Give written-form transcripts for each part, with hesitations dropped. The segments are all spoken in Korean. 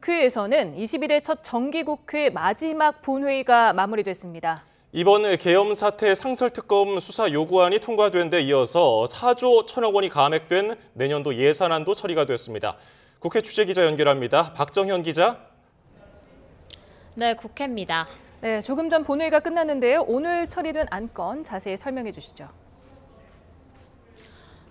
국회에서는 22대 첫 정기국회 마지막 본회의가 마무리됐습니다. 이번 계엄 사태 상설특검 수사 요구안이 통과된 데 이어서 4조 1천억 원이 감액된 내년도 예산안도 처리가 됐습니다. 국회 취재기자 연결합니다. 박정현 기자. 네, 국회입니다. 네, 조금 전 본회의가 끝났는데요. 오늘 처리된 안건 자세히 설명해 주시죠.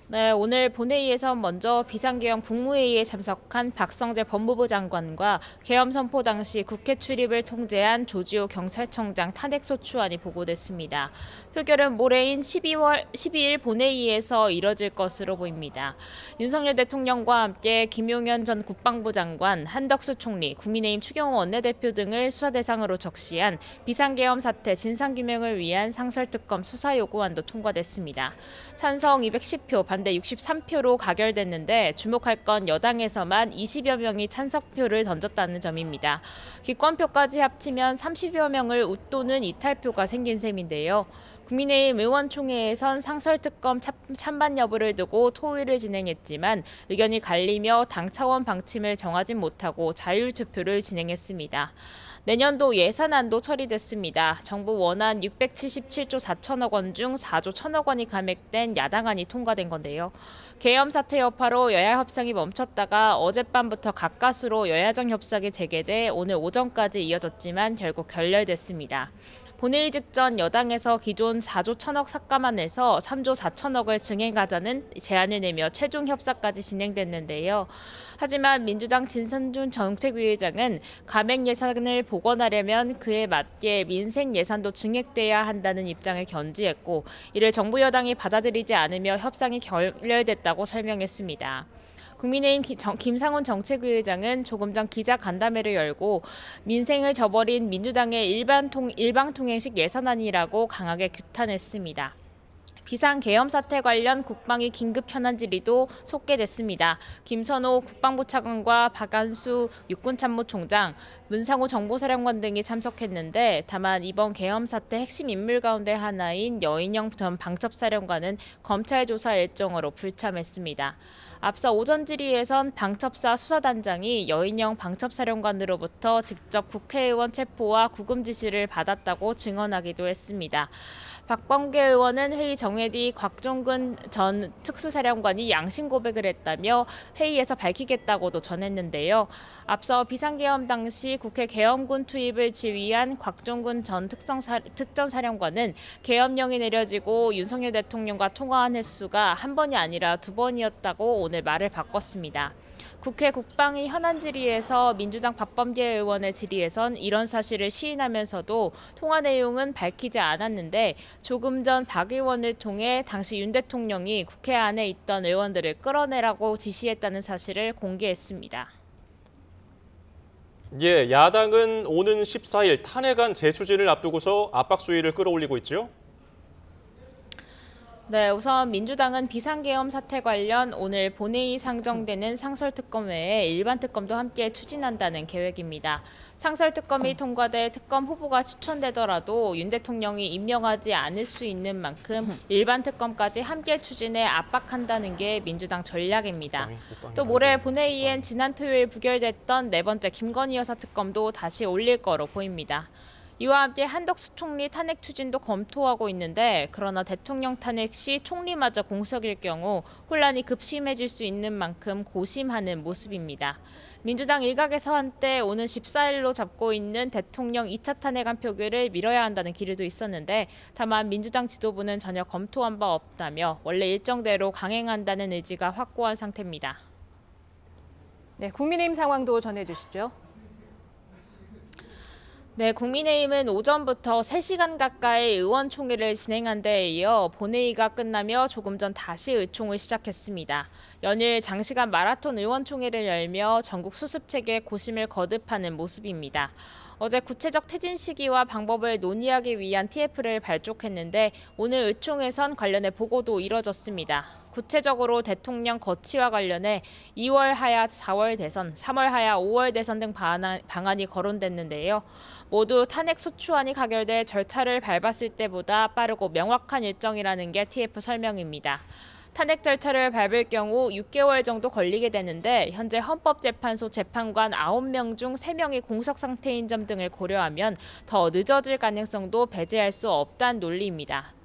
네, 오늘 본회의에선 먼저 비상계엄 국무회의에 참석한 박성재 법무부 장관과 계엄 선포 당시 국회 출입을 통제한 조지호 경찰청장 탄핵소추안이 보고됐습니다. 표결은 모레인 12일 본회의에서 이뤄질 것으로 보입니다. 윤석열 대통령과 함께 김용현 전 국방부 장관, 한덕수 총리, 국민의힘 추경호 원내대표 등을 수사 대상으로 적시한 비상계엄 사태 진상규명을 위한 상설특검 수사 요구안도 통과됐습니다. 찬성 210표, 반대 63표로 가결됐는데 주목할 건 여당에서만 20여 명이 찬성표를 던졌다는 점입니다. 기권표까지 합치면 30여 명을 웃도는 이탈표가 생긴 셈인데요. 국민의힘 의원총회에선 상설특검 찬반 여부를 두고 토의를 진행했지만 의견이 갈리며 당 차원 방침을 정하진 못하고 자율투표를 진행했습니다. 내년도 예산안도 처리됐습니다. 정부 원안 677조 4천억 원 중 4조 1천억 원이 감액된 야당안이 통과된 건데요. 계엄 사태 여파로 여야 협상이 멈췄다가 어젯밤부터 가까스로 여야정 협상이 재개돼 오늘 오전까지 이어졌지만 결국 결렬됐습니다. 본회의 직전 여당에서 기존 4조 1천억 삭감안에서 3조 4천억을 증액하자는 제안을 내며 최종 협상까지 진행됐는데요. 하지만 민주당 진선준 정책위의장은 감액 예산을 복원하려면 그에 맞게 민생 예산도 증액돼야 한다는 입장을 견지했고 이를 정부 여당이 받아들이지 않으며 협상이 결렬됐다고 설명했습니다. 국민의힘 김상훈 정책위의장은 조금 전 기자간담회를 열고 민생을 저버린 민주당의 일방통행식 예산안이라고 강하게 규탄했습니다. 비상계엄 사태 관련 국방위 긴급 현안 질의도 속개됐습니다. 김선호 국방부 차관과 박안수 육군참모총장, 문상호 정보사령관 등이 참석했는데 다만 이번 계엄 사태 핵심 인물 가운데 하나인 여인영 전 방첩사령관은 검찰 조사 일정으로 불참했습니다. 앞서 오전 질의에선 방첩사 수사단장이 여인영 방첩사령관으로부터 직접 국회의원 체포와 구금 지시를 받았다고 증언하기도 했습니다. 박범계 의원은 회의 정회 뒤 곽종근 전 특수사령관이 양심 고백을 했다며 회의에서 밝히겠다고도 전했는데요. 앞서 비상계엄 당시 국회 계엄군 투입을 지휘한 곽종근 전 특전사령관은 계엄령이 내려지고 윤석열 대통령과 통화한 횟수가 한 번이 아니라 두 번이었다고 오늘 말을 바꿨습니다. 국회 국방위 현안 질의에서 민주당 박범계 의원의 질의에선 이런 사실을 시인하면서도 통화 내용은 밝히지 않았는데 조금 전 박 의원을 통해 당시 윤 대통령이 국회 안에 있던 의원들을 끌어내라고 지시했다는 사실을 공개했습니다. 예, 야당은 오는 14일 탄핵안 재추진을 앞두고서 압박 수위를 끌어올리고 있죠. 네, 우선 민주당은 비상계엄 사태 관련 오늘 본회의 상정되는 상설특검 외에 일반 특검도 함께 추진한다는 계획입니다. 상설특검이 통과돼 특검 후보가 추천되더라도 윤 대통령이 임명하지 않을 수 있는 만큼 일반 특검까지 함께 추진해 압박한다는 게 민주당 전략입니다. 또 모레 본회의엔 지난 토요일 부결됐던 네 번째 김건희 여사 특검도 다시 올릴 거로 보입니다. 이와 함께 한덕수 총리 탄핵 추진도 검토하고 있는데 그러나 대통령 탄핵 시 총리마저 공석일 경우 혼란이 급심해질 수 있는 만큼 고심하는 모습입니다. 민주당 일각에서 한때 오는 14일로 잡고 있는 대통령 2차 탄핵안 표결을 미뤄야 한다는 기류도 있었는데 다만 민주당 지도부는 전혀 검토한 바 없다며 원래 일정대로 강행한다는 의지가 확고한 상태입니다. 네, 국민의힘 상황도 전해주시죠. 네, 국민의힘은 오전부터 3시간 가까이 의원총회를 진행한 데에 이어 본회의가 끝나며 조금 전 다시 의총을 시작했습니다. 연일 장시간 마라톤 의원총회를 열며 전국 수습체계 고심을 거듭하는 모습입니다. 어제 구체적 퇴진 시기와 방법을 논의하기 위한 TF를 발족했는데 오늘 의총에선 관련해 보고도 이뤄졌습니다. 구체적으로 대통령 거취와 관련해 2월 하야 4월 대선, 3월 하야 5월 대선 등 방안이 거론됐는데요. 모두 탄핵 소추안이 가결돼 절차를 밟았을 때보다 빠르고 명확한 일정이라는 게 TF 설명입니다. 탄핵 절차를 밟을 경우 6개월 정도 걸리게 되는데 현재 헌법재판소 재판관 9명 중 3명이 공석 상태인 점 등을 고려하면 더 늦어질 가능성도 배제할 수 없다는 논리입니다.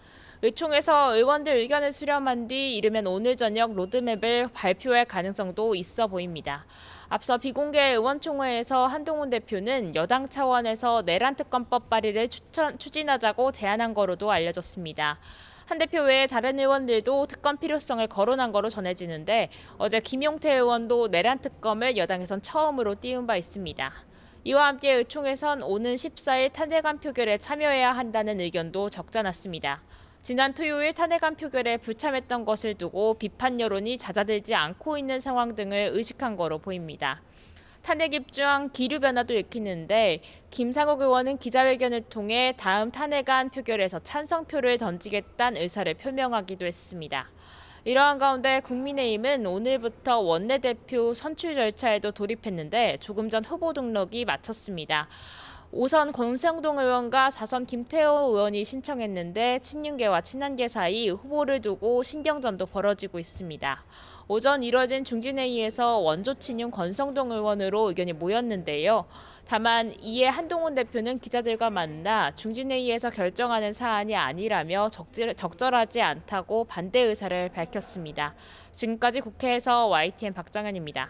의총에서 의원들 의견을 수렴한 뒤 이르면 오늘 저녁 로드맵을 발표할 가능성도 있어 보입니다. 앞서 비공개 의원총회에서 한동훈 대표는 여당 차원에서 내란 특검법 발의를 추진하자고 제안한 거로도 알려졌습니다. 한 대표 외에 다른 의원들도 특검 필요성을 거론한 거로 전해지는데 어제 김용태 의원도 내란 특검을 여당에선 처음으로 띄운 바 있습니다. 이와 함께 의총에선 오는 14일 탄핵안 표결에 참여해야 한다는 의견도 적잖았습니다. 지난 토요일 탄핵안 표결에 불참했던 것을 두고 비판 여론이 잦아들지 않고 있는 상황 등을 의식한 거로 보입니다. 탄핵 입장 기류 변화도 읽히는데 김상욱 의원은 기자회견을 통해 다음 탄핵안 표결에서 찬성표를 던지겠다는 의사를 표명하기도 했습니다. 이러한 가운데 국민의힘은 오늘부터 원내대표 선출 절차에도 돌입했는데 조금 전 후보 등록이 마쳤습니다. 5선 권성동 의원과 4선 김태호 의원이 신청했는데 친윤계와 친한계 사이 후보를 두고 신경전도 벌어지고 있습니다. 오전 이뤄진 중진회의에서 원조 친윤 권성동 의원으로 의견이 모였는데요. 다만 이에 한동훈 대표는 기자들과 만나 중진회의에서 결정하는 사안이 아니라며 적절하지 않다고 반대 의사를 밝혔습니다. 지금까지 국회에서 YTN 박정현입니다.